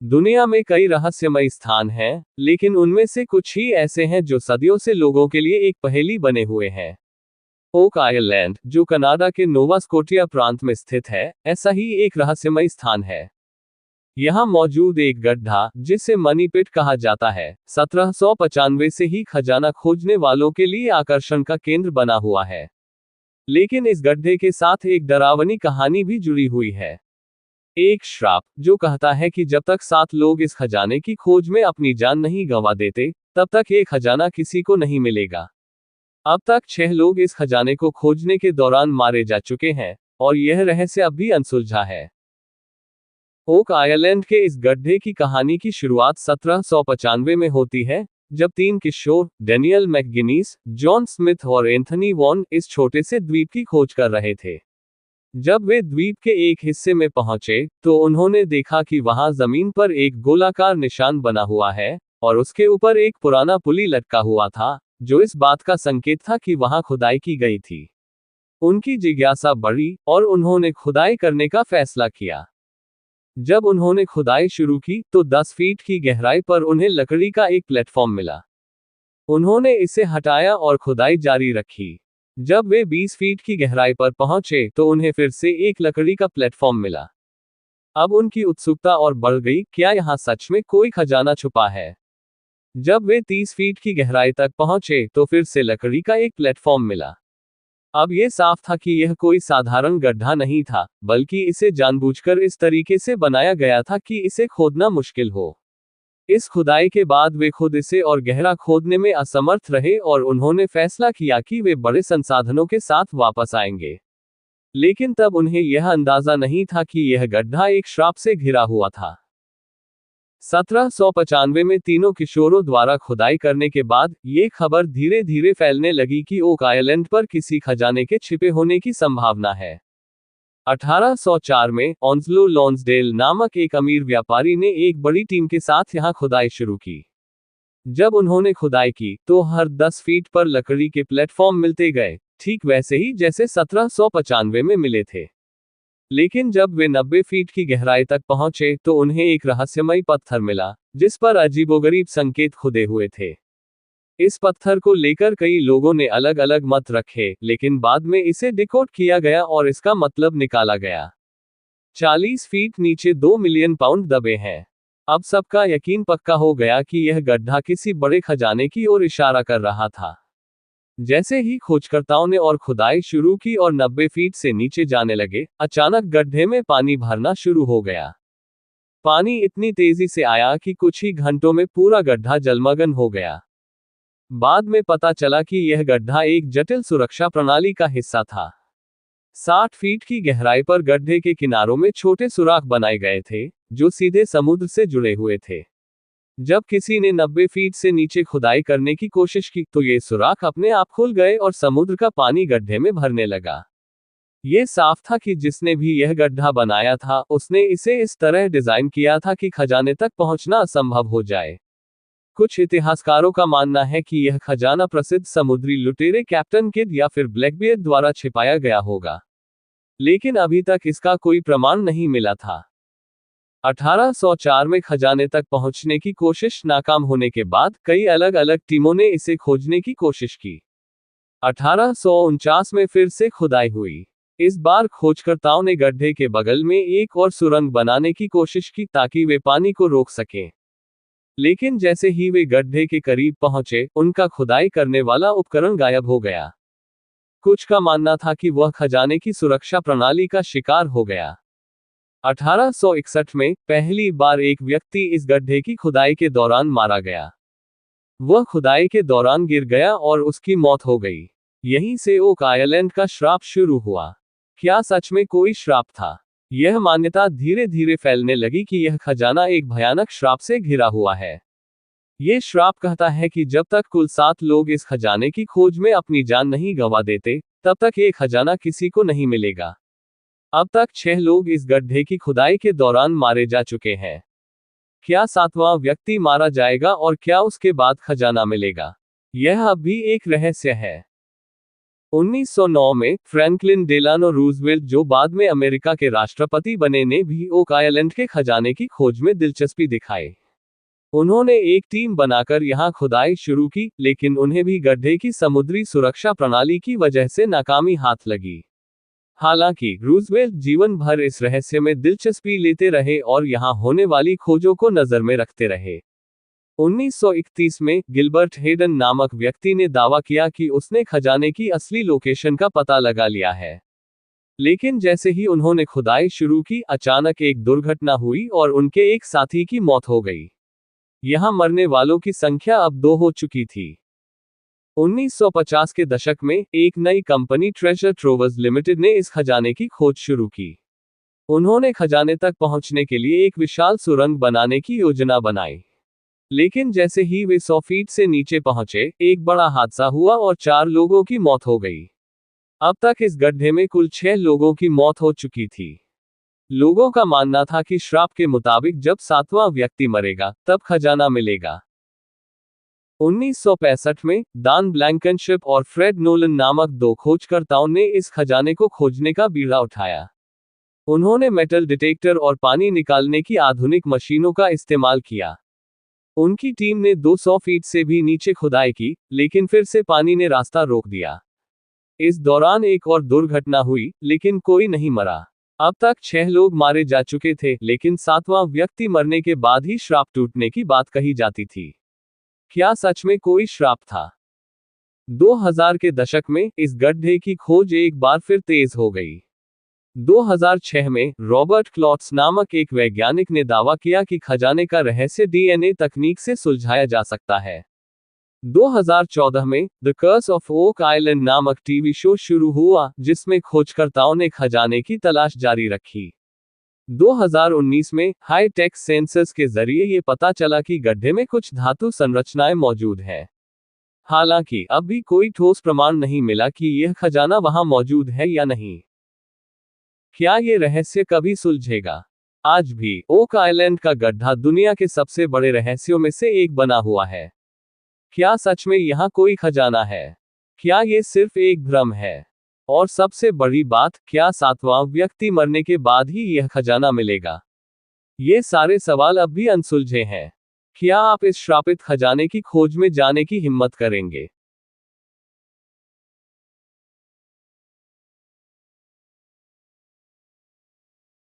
दुनिया में कई रहस्यमय स्थान हैं, लेकिन उनमें से कुछ ही ऐसे हैं जो सदियों से लोगों के लिए एक पहेली बने हुए हैं। ओक आइलैंड, जो कनाडा के नोवा स्कोटिया प्रांत में स्थित है, ऐसा ही एक रहस्यमय स्थान है। यहाँ मौजूद एक गड्ढा, जिसे मनी पिट कहा जाता है, 1795 से ही खजाना खोजने वालों के लिए आकर्षण का केंद्र बना हुआ है। लेकिन इस गड्ढे के साथ एक डरावनी कहानी भी जुड़ी हुई है। एक श्राप, जो कहता है कि जब तक 7 लोग इस खजाने की खोज में अपनी जान नहीं गंवा देते, तब तक ये खजाना किसी को नहीं मिलेगा। अब तक 6 लोग इस खजाने को खोजने के दौरान मारे जा चुके हैं, और यह रहस्य अब भी अनसुलझा है। ओक आइलैंड के इस गड्ढे की कहानी की शुरुआत 1795 में होती है, जब 3 किशोर, डेनियल मैकगिनीस, जॉन स्मिथ और एंथनी वॉन, इस छोटे से द्वीप की खोज कर रहे थे। जब वे द्वीप के एक हिस्से में पहुंचे, तो उन्होंने देखा कि वहां जमीन पर एक गोलाकार निशान बना हुआ है, और उसके ऊपर एक पुराना पुली लटका हुआ था, जो इस बात का संकेत था कि वहां खुदाई की गई थी। उनकी जिज्ञासा बढ़ी, और उन्होंने खुदाई करने का फैसला किया। जब उन्होंने खुदाई शुरू की, तो 10 फीट की गहराई पर उन्हें लकड़ी का एक प्लेटफॉर्म मिला। उन्होंने इसे हटाया और खुदाई जारी रखी। जब वे 20 फीट की गहराई पर पहुंचे, तो उन्हें फिर से एक लकड़ी का प्लेटफॉर्म मिला। अब उनकी उत्सुकता और बढ़ गई, क्या यहाँ सच में कोई खजाना छुपा है? जब वे 30 फीट की गहराई तक पहुंचे, तो फिर से लकड़ी का एक प्लेटफॉर्म मिला। अब यह साफ था कि यह कोई साधारण गड्ढा नहीं था, बल्कि इसे जानबूझकर इस तरीके से बनाया गया था कि इसे खोदना मुश्किल हो। इस खुदाई के बाद वे खुद इसे और गहरा खोदने में असमर्थ रहे, और उन्होंने फैसला किया कि वे बड़े संसाधनों के साथ वापस आएंगे। लेकिन तब उन्हें यह अंदाजा नहीं था कि यह गड्ढा एक श्राप से घिरा हुआ था। 1795 में तीनों किशोरों द्वारा खुदाई करने के बाद, ये खबर धीरे धीरे फैलने लगी कि ओक आइलैंड पर किसी खजाने के छिपे होने की संभावना है। 1804 में ऑन्सलो लॉन्सडेल नामक एक अमीर व्यापारी ने एक बड़ी टीम के साथ यहां खुदाई शुरू की। जब उन्होंने खुदाई की, तो हर 10 फीट पर लकड़ी के प्लेटफॉर्म मिलते गए, ठीक वैसे ही जैसे 1795 में मिले थे। लेकिन जब वे 90 फीट की गहराई तक पहुंचे, तो उन्हें एक रहस्यमयी पत्थर मिला, जिस पर अजीबोगरीब संकेत खुदे हुए थे। इस पत्थर को लेकर कई लोगों ने अलग अलग मत रखे, लेकिन बाद में इसे डिकोड किया गया और इसका मतलब निकाला गया। 40 फीट नीचे 2 मिलियन पाउंड दबे हैं। अब सबका यकीन पक्का हो गया कि यह गड्ढा किसी बड़े खजाने की ओर इशारा कर रहा था। जैसे ही खोजकर्ताओं ने और खुदाई शुरू की और 90 फीट से नीचे जाने लगे, अचानक गड्ढे में पानी भरना शुरू हो गया। पानी इतनी तेजी से आया कि कुछ ही घंटों में पूरा गड्ढा जलमग्न हो गया। बाद में पता चला कि यह गड्ढा एक जटिल सुरक्षा प्रणाली का हिस्सा था। 60 फीट की गहराई पर गड्ढे के किनारों में छोटे सुराख बनाए गए थे, जो सीधे समुद्र से जुड़े हुए थे। जब किसी ने 90 फीट से नीचे खुदाई करने की कोशिश की, तो ये सुराख अपने आप खुल गए और समुद्र का पानी गड्ढे में भरने लगा। ये साफ था कि जिसने भी यह गड्ढा बनाया था, उसने इसे इस तरह डिजाइन किया था कि खजाने तक पहुंचना असंभव हो जाए। कुछ इतिहासकारों का मानना है कि यह खजाना प्रसिद्ध समुद्री लुटेरे कैप्टन किड या फिर ब्लैकबियर्ड द्वारा छिपाया गया होगा, लेकिन अभी तक इसका कोई प्रमाण नहीं मिला था। 1804 में खजाने तक पहुंचने की कोशिश नाकाम होने के बाद, कई अलग अलग टीमों ने इसे खोजने की कोशिश की। 1849 में फिर से खुदाई हुई। इस बार खोजकर्ताओं ने गड्ढे के बगल में एक और सुरंग बनाने की कोशिश की, ताकि वे पानी को रोक सकें। लेकिन जैसे ही वे गड्ढे के करीब पहुंचे, उनका खुदाई करने वाला उपकरण गायब हो गया। कुछ का मानना था कि वह खजाने की सुरक्षा प्रणाली का शिकार हो गया। 1861 में पहली बार एक व्यक्ति इस गड्ढे की खुदाई के दौरान मारा गया। वह खुदाई के दौरान गिर गया और उसकी मौत हो गई। यहीं से ओक आइलैंड का श्राप शुरू हुआ। क्या सच में कोई श्राप था? यह मान्यता धीरे धीरे फैलने लगी कि यह खजाना एक भयानक श्राप से घिरा हुआ है। ये श्राप कहता है कि जब तक कुल 7 लोग इस खजाने की खोज में अपनी जान नहीं गंवा देते, तब तक ये खजाना किसी को नहीं मिलेगा। अब तक 6 लोग इस गड्ढे की खुदाई के दौरान मारे जा चुके हैं। क्या 7वां व्यक्ति मारा जाएगा और क्या उसके बाद खजाना मिलेगा? यह अब भी एक रहस्य है। 1909 में फ्रैंकलिन डेलानो रूजवेल्ट, जो बाद में अमेरिका के राष्ट्रपति बने, ने भी ओक आइलैंड के खजाने की खोज में दिलचस्पी दिखाई। उन्होंने एक टीम बनाकर यहां खुदाई शुरू की, लेकिन उन्हें भी गड्ढे की समुद्री सुरक्षा प्रणाली की वजह से नाकामी हाथ लगी। हालांकि रूजवेल्ट जीवन भर इस रहस्य में दिलचस्पी लेते रहे और यहां होने वाली खोजों को नजर में रखते रहे। 1931 में गिलबर्ट हेडन नामक व्यक्ति ने दावा किया कि उसने खजाने की असली लोकेशन का पता लगा लिया है। लेकिन जैसे ही उन्होंने खुदाई शुरू की, अचानक एक दुर्घटना हुई और उनके एक साथी की मौत हो गई। यहां मरने वालों की संख्या अब 2 हो चुकी थी। 1950 के दशक में एक नई कंपनी ट्रेजर ट्रोवर्स लिमिटेड ने इस खजाने की खोज शुरू की। उन्होंने खजाने तक पहुंचने के लिए एक विशाल सुरंग बनाने की योजना बनाई। लेकिन जैसे ही वे 100 फीट से नीचे पहुंचे, एक बड़ा हादसा हुआ और 4 लोगों की मौत हो गई। अब तक इस गड्ढे में कुल 6 लोगों की मौत हो चुकी थी। लोगों का मानना था कि श्राप के मुताबिक जब 7वां व्यक्ति मरेगा, तब खजाना मिलेगा। 1965 में दान ब्लैंकनशिप और फ्रेड नोलन नामक 2 खोजकर्ताओं ने इस खजाने को खोजने का बीड़ा उठाया। उन्होंने मेटल डिटेक्टर और पानी निकालने की आधुनिक मशीनों का इस्तेमाल किया। उनकी टीम ने 200 फीट से भी नीचे खुदाई की, लेकिन फिर से पानी ने रास्ता रोक दिया। इस दौरान एक और दुर्घटना हुई, लेकिन कोई नहीं मरा। अब तक 6 लोग मारे जा चुके थे, लेकिन 7वां व्यक्ति मरने के बाद ही श्राप टूटने की बात कही जाती थी। क्या सच में कोई श्राप था? 2000 के दशक में इस गड्ढे की खोज एक बार फिर तेज हो गई। 2006 में रॉबर्ट क्लॉट्स नामक एक वैज्ञानिक ने दावा किया कि खजाने का रहस्य डीएनए तकनीक से सुलझाया जा सकता है। 2014 में the curse of Oak Island नामक टीवी शो शुरू हुआ, जिसमें खोजकर्ताओं ने खजाने की तलाश जारी रखी। 2019 में हाई टेक सेंसर्स के जरिए ये पता चला कि गड्ढे में कुछ धातु संरचनाएं मौजूद हैं। हालांकि अब भी कोई ठोस प्रमाण नहीं मिला कि यह खजाना वहां मौजूद है या नहीं। क्या ये रहस्य कभी सुलझेगा? आज भी ओक आइलैंड का गड्ढा दुनिया के सबसे बड़े रहस्यों में से एक बना हुआ है। क्या सच में यहाँ कोई खजाना है? क्या ये सिर्फ एक भ्रम है? और सबसे बड़ी बात, क्या 7वां व्यक्ति मरने के बाद ही यह खजाना मिलेगा? ये सारे सवाल अब भी अनसुलझे हैं। क्या आप इस श्रापित खजाने की खोज में जाने की हिम्मत करेंगे?